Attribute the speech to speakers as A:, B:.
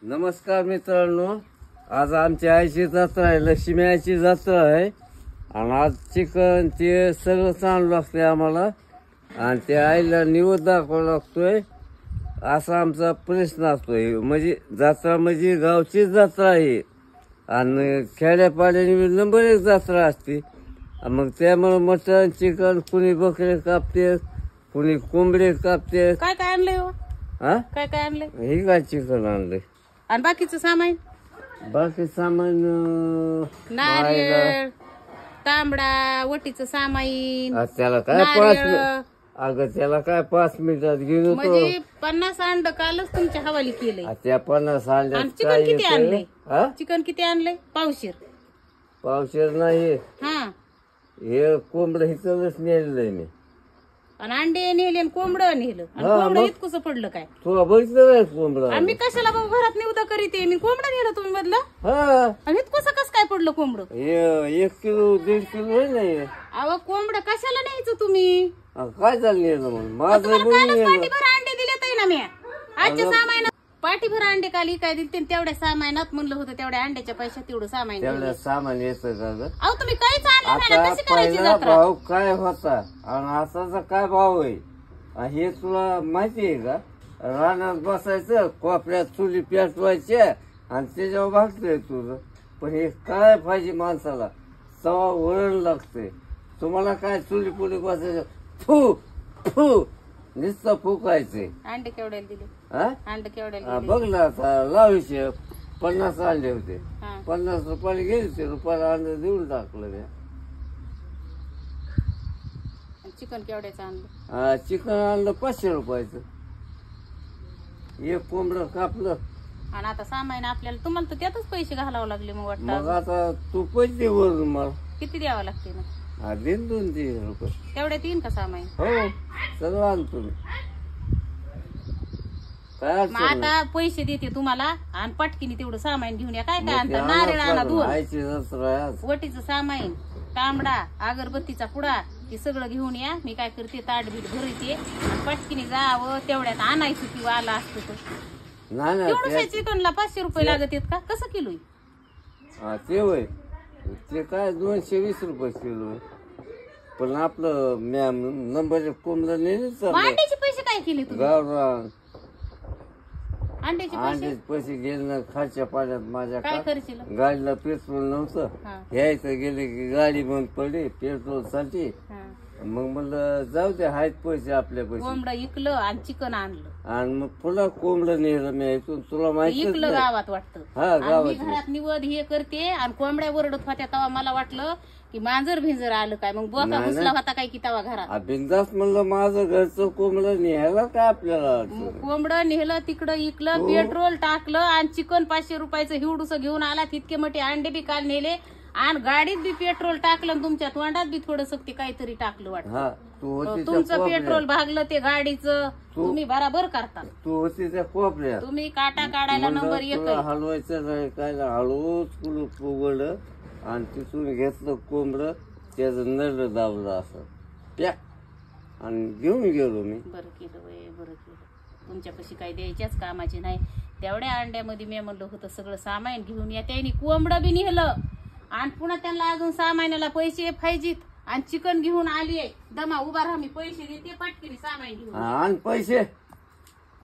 A: नमस्कार मित्रांनो, आज आमच्या आईची जत्रा आहे, लक्ष्मी आईची जत्रा आहे. आणि आज चिकन ते सगळं चांगलं लागतंय आम्हाला. आणि त्या आईला निवड दाखवावा लागतोय असा आमचा प्रश्न असतोय. म्हणजे जत्रा म्हणजे गावची जत्रा आहे आणि खेड्यापाड्याने नंबर एक जत्रा असते. मग त्यामुळे मटण चिकन कुणी बकरे कापते, कुणी कोंबडे कापते.
B: काय काय आणलंय हो?
A: हा,
B: काय काय आणलंय?
A: हे काय चिकन आणलंय.
B: आणि बाकीचं सामान?
A: बाकी सामान
B: नारळ, तांबडा, वटीचं सामान,
A: त्याला काय
B: नारळ.
A: अगं त्याला काय 5 मिनिटात घेऊन येतो.
B: म्हणजे 50 अंड कालच तुमच्या हवाली केलंय.
A: त्या 50
B: आणि
A: अंड्यात
B: चिकन
A: काय
B: किती आणलंय?
A: येतं?
B: चिकन किती आणलंय? पावशेर.
A: पावशेर नाही,
B: हा.
A: हे कोंबड हिचलच नेलेलं आहे मी.
B: आणि अंडे नेले आणि कोंबडं नेलं. आणि
A: हा,
B: कोंबडं
A: मग?
B: इतकंच पडलं काय?
A: तुला बघितलं नाही कोंबड?
B: आम्ही कशाला बाबा घरात निवदा करीते? मी कोंबडं नेलं तुम्ही मधलं.
A: हा,
B: आणि इतकंच कस काय पडलं कोंबडं?
A: हे 1 किलो 1.5 किलो नाही.
B: अहो कोंबडं कशाला न्यायचं तुम्ही?
A: काय चाललं नेलं मग माझं
B: तुम्हाला
A: बोलून
B: कालच
A: नेलं.
B: पाठीभर अंडे दिले ना मी. आजच्या सामान पाठीभर अंडे काली काय दिले तेवढ्या सामानात म्हणलं होतं तेवढ्या अंड्याच्या पैशात तेवढं सामान
A: तेवढं
B: दिलं.
A: सामान येतं का ग?
B: अहो तुम्ही काहीच आणलं नाही ना,
A: आता
B: कशी करायची
A: पहिला
B: जत्रा?
A: भाव काय होता आणि आताचा काय भाव आहे हे तुला माहिती आहे का? रानात बसायचं, कोपऱ्यात चुली पेटवायच्या आणि त्याच्यावर भागतंय तुझं. पण हे काय पाहिजे माणसाला? तवा वळण लागते. तुम्हाला काय चुली पुली बसायचं, फू फू नुसतं फुकायचंय.
B: अंडे केवढ्याला दिले?
A: हा,
B: अंडे केवढ्याला दिले?
A: बघ ना आता लावायचे 50 अंडे होते.
B: हा.
A: 50 रुपयाला गेले ते, रुपयाला अंडे देऊन टाकलं मी.
B: आणि चिकन केवढ्याचं आणलं?
A: चिकन आणलं 500 रुपयाचं. एक कोंबडं कापलं.
B: आणि आता सामान आपल्याला तुम्हाला तर त्यातच पैसे घालावं लागले मग
A: मग
B: वाटतं.
A: आता तू पैसे वरून मला
B: किती द्यावं लागते ना?
A: देईन 200 रुपये.
B: तेवढ्यात येईन का सामान?
A: हो, सगळं आणतो मी. काय
B: मग
A: अडचण नाही.
B: आता पैसे देते तुम्हाला आणि पटकीने तेवढं सामान घेऊन या. काय काय
A: मग ते
B: आणता? नारळ
A: आणावंच
B: आणा
A: लागलं.
B: 2,
A: आईची जत्रा आहे आज.
B: वटीचं सामान, तांबडा, अगरबत्तीचा पुडा, ते सगळं घेऊन या. मी काय करते ताटबीट भरते आणि पटकीने जावं. तेवढ्यात आणायचं किंवा आला असतं तर.
A: नाही ना
B: तेवढं चिकनला 500 रुपये लागत आहेत का? कसं किलो?
A: ते होय, ते काय 220 रुपये किलो आहे. पण आपलं मॅम नंबर कोंबडं नेले चाललं
B: अंड्याचे पैसे काय केले तुम्ही?
A: गावरान.
B: अंड्याचे पैसे
A: अंड्याचे पैसे गेले ना खालच्या पाण्यात माझ्या
B: काय
A: का.
B: करशील?
A: गाडीला पेट्रोल नव्हतं.
B: हा.
A: यायचं गेले की गाडी बंद पडली पेट्रोल साठी.
B: हा.
A: मग म्हणलं जाऊ दे, आहेत पैसे आपल्या पैसे.
B: कोंबडं इकलं आणि चिकन आणलं.
A: आणि मग पुन्हा कोंबडं नेलं मी इथून. तुला माहिती
B: इकलं गावात वाटतं.
A: हा,
B: आणि मी
A: गावात.
B: घरात निवड हे करते आणि कोंबड्या ओरडत होत्या तेव्हा मला वाटलं की मांजर भिंजर आलं काय. मग बोका
A: नाही,
B: घुसला होता काय की तेव्हा घरात.
A: बिंदास म्हणलं माझं घरचं कोंबडं न्यायला काय आपल्याला अडचण?
B: कोंबडं नेलं तिकडं इकलं, पेट्रोल टाकलं आणि चिकन 500 रुपयाचं हिवडूस घेऊन आला. तितके मोठे अंडे बी काल नेले आणि गाडीत बी पेट्रोल टाकलं आणि तुमच्या तोंडात बी थोडस काहीतरी टाकलं वाटतं.
A: हा, तू होती त्या
B: तुमचं
A: कोपऱ्यात.
B: पेट्रोल भागलं ते गाडीचं. तुम्ही बराबर करता.
A: तू होती त्या कोपऱ्यात.
B: तुम्ही काटा काढायला नंबर 1
A: तुला हलवायचं नाही काय नाही. हळूच कुलूप उघडलं आणि तिथून घेतलं कोंबडं. त्याचं नळ दाबलं असं पॅक आणि घेऊन गेलो मी.
B: बरं केलं वय, बरं केलं. तुमच्यापाशी काही द्यायच्याच कामाची नाही. तेवढ्या अंड्यामध्ये मी म्हणलं होतं सगळं सामान घेऊन या. त्यांनी कोंबडं बी नेलं आणि पुन्हा त्यांना अजून सामानाला पैसे पाहिजेत आणि चिकन घेऊन आली आहे. दमा उभा राहा, मी पैसे देते पटकीने सामान घेऊन.
A: आणि पैसे